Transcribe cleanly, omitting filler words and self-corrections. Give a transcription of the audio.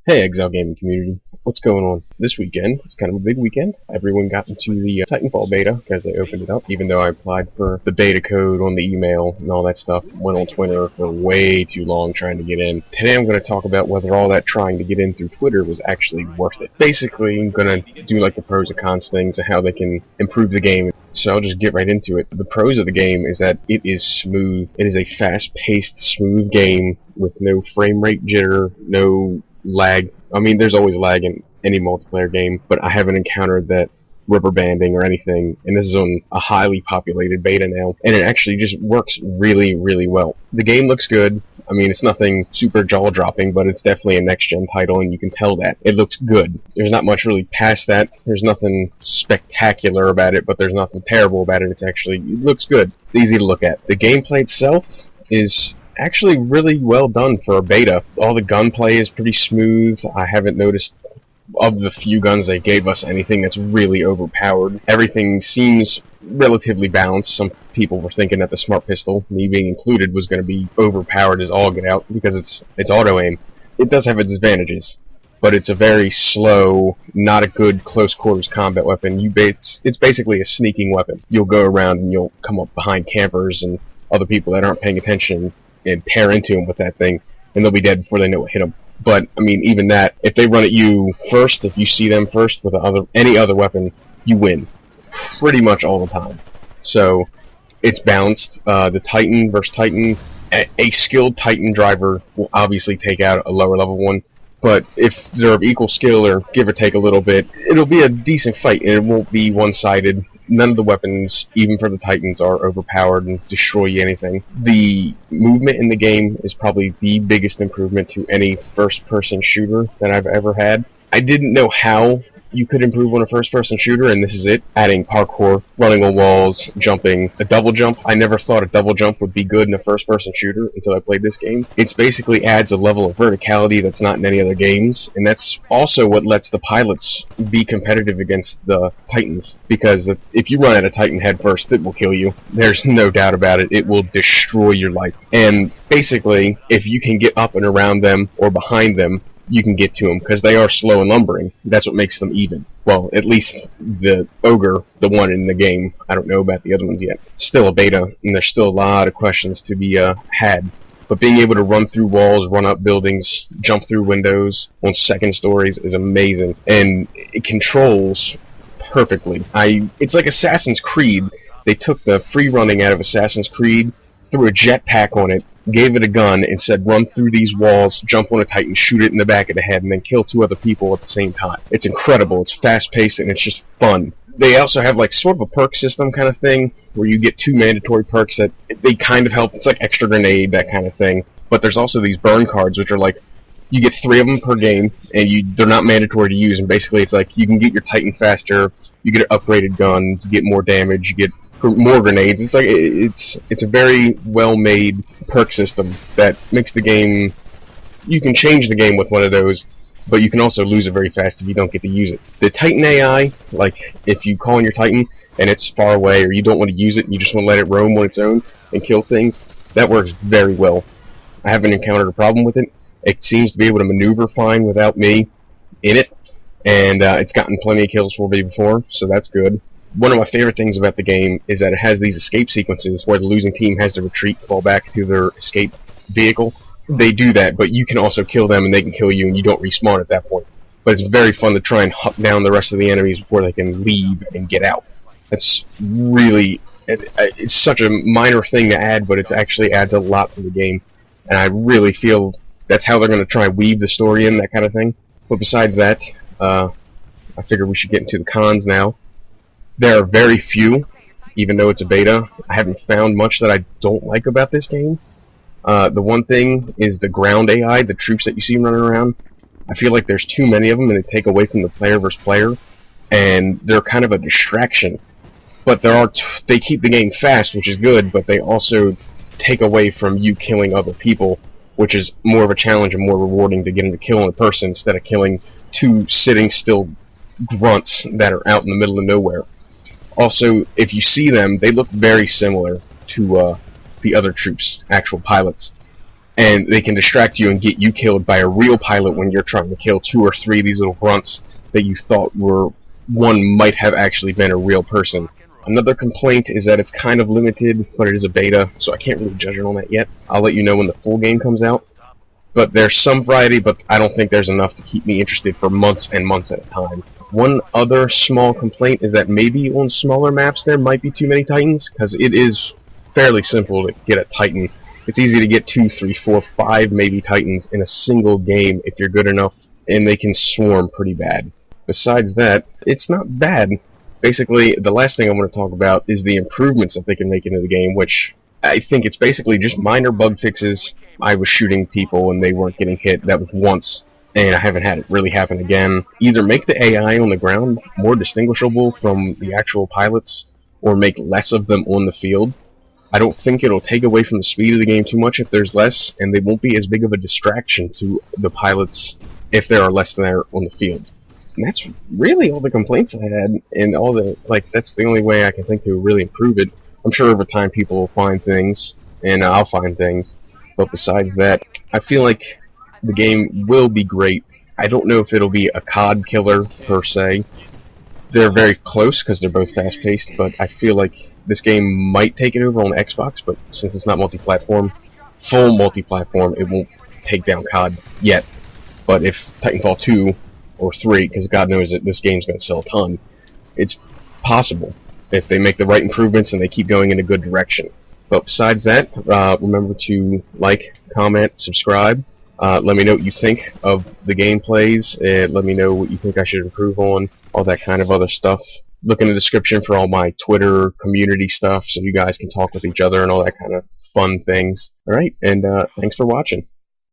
Hey, Exile Gaming community. What's going on? This weekend, it's kind of a big weekend. Everyone got into the Titanfall beta because they opened it up, even though I applied for the beta code on the email and all that stuff. Went on Twitter for way too long trying to get in. Today I'm going to talk about whether all that trying to get in through Twitter was actually worth it. Basically, I'm going to do like the pros and cons things and how they can improve the game. So I'll just get right into it. The pros of the game is that it is smooth. It is a fast-paced, smooth game with no frame rate jitter, no lag. I mean, there's always lag in any multiplayer game, but I haven't encountered that rubber banding or anything, and this is on a highly populated beta now, and it actually just works really, really well. The game looks good. I mean, it's nothing super jaw-dropping, but it's definitely a next-gen title, and you can tell that. It looks good. There's not much really past that. There's nothing spectacular about it, but there's nothing terrible about it. It looks good. It's easy to look at. The gameplay itself is actually really well done for a beta. All the gunplay is pretty smooth. I haven't noticed, of the few guns they gave us, anything that's really overpowered. Everything seems relatively balanced. Some people were thinking that the smart pistol, me being included, was going to be overpowered as all get out because it's auto aim. It does have its advantages, but it's a very slow, not a good close quarters combat weapon. It's basically a sneaking weapon. You'll go around and you'll come up behind campers and other people that aren't paying attention and tear into them with that thing, and they'll be dead before they know what hit them. But I mean, even that, if they run at you first, if you see them first with any other weapon, you win pretty much all the time. So it's balanced. The Titan versus Titan, a skilled Titan driver will obviously take out a lower level one, but if they're of equal skill or give or take a little bit, it'll be a decent fight, and it won't be one-sided. None of the weapons, even for the Titans, are overpowered and destroy you anything. The movement in the game is probably the biggest improvement to any first-person shooter that I've ever had. I didn't know how you could improve on a first-person shooter, and this is it. Adding parkour, running on walls, jumping, a double jump. I never thought a double jump would be good in a first-person shooter until I played this game. It basically adds a level of verticality that's not in any other games, and that's also what lets the pilots be competitive against the Titans, because if you run at a Titan head first, it will kill you. There's no doubt about it. It will destroy your life. And basically, if you can get up and around them or behind them, you can get to them, because they are slow and lumbering. That's what makes them even. Well, at least the Ogre, the one in the game. I don't know about the other ones yet. Still a beta, and there's still a lot of questions to be had. But being able to run through walls, run up buildings, jump through windows on second stories is amazing. And it controls perfectly. It's like Assassin's Creed. They took the free running out of Assassin's Creed, threw a jetpack on it, gave it a gun, and said run through these walls, jump on a Titan, shoot it in the back of the head, and then kill two other people at the same time. It's incredible, it's fast-paced, and it's just fun. They also have like sort of a perk system kind of thing, where you get two mandatory perks that they kind of help. It's like extra grenade, that kind of thing. But there's also these burn cards, which are like, you get 3 of them per game, and they're not mandatory to use, and basically it's like, you can get your Titan faster, you get an upgraded gun, you get more damage, you get more grenades. It's like it's a very well-made perk system that makes the game. You can change the game with one of those, but you can also lose it very fast if you don't get to use it. The Titan AI, like if you call in your Titan and it's far away, or you don't want to use it and you just want to let it roam on its own and kill things, that works very well. I haven't encountered a problem with it. It seems to be able to maneuver fine without me in it, and it's gotten plenty of kills for me before, so that's good. One of my favorite things about the game is that it has these escape sequences where the losing team has to retreat, fall back to their escape vehicle. They do that, but you can also kill them and they can kill you, and you don't respawn at that point. But it's very fun to try and hunt down the rest of the enemies before they can leave and get out. That's really... It's such a minor thing to add, but it actually adds a lot to the game. And I really feel that's how they're going to try and weave the story in, that kind of thing. But besides that, I figure we should get into the cons now. There are very few, even though it's a beta. I haven't found much that I don't like about this game. The one thing is the ground AI, the troops that you see running around. I feel like there's too many of them, and they take away from the player versus player, and they're kind of a distraction. But they keep the game fast, which is good, but they also take away from you killing other people, which is more of a challenge and more rewarding to get into killing a person instead of killing 2 sitting still grunts that are out in the middle of nowhere. Also, if you see them, they look very similar to the other troops, actual pilots. and they can distract you and get you killed by a real pilot when you're trying to kill 2 or 3 of these little grunts that you thought were one might have actually been a real person. Another complaint is that it's kind of limited, but it is a beta, so I can't really judge it on that yet. I'll let you know when the full game comes out. But there's some variety, but I don't think there's enough to keep me interested for months and months at a time. One other small complaint is that maybe on smaller maps there might be too many Titans, because it is fairly simple to get a Titan. It's easy to get 2, 3, 4, 5 maybe Titans in a single game if you're good enough, and they can swarm pretty bad. Besides that, it's not bad. Basically, the last thing I want to talk about is the improvements that they can make into the game, which I think it's basically just minor bug fixes. I was shooting people and they weren't getting hit. That was once, and I haven't had it really happen again. Either make the AI on the ground more distinguishable from the actual pilots, or make less of them on the field. I don't think it'll take away from the speed of the game too much if there's less, and they won't be as big of a distraction to the pilots if there are less there on the field. And that's really all the complaints I had, and all the, that's the only way I can think to really improve it. I'm sure over time people will find things, and I'll find things, but besides that, I feel like the game will be great. I don't know if it'll be a COD killer, per se. They're very close, because they're both fast-paced, but I feel like this game might take it over on Xbox, but since it's not multi-platform, full multi-platform, it won't take down COD yet. But if Titanfall 2 or 3, because God knows that this game's going to sell a ton, it's possible if they make the right improvements and they keep going in a good direction. But besides that, remember to like, comment, subscribe. Let me know what you think of the gameplays, and let me know what you think I should improve on, all that kind of other stuff. Look in the description for all my Twitter community stuff so you guys can talk with each other and all that kind of fun things. Alright, and thanks for watching.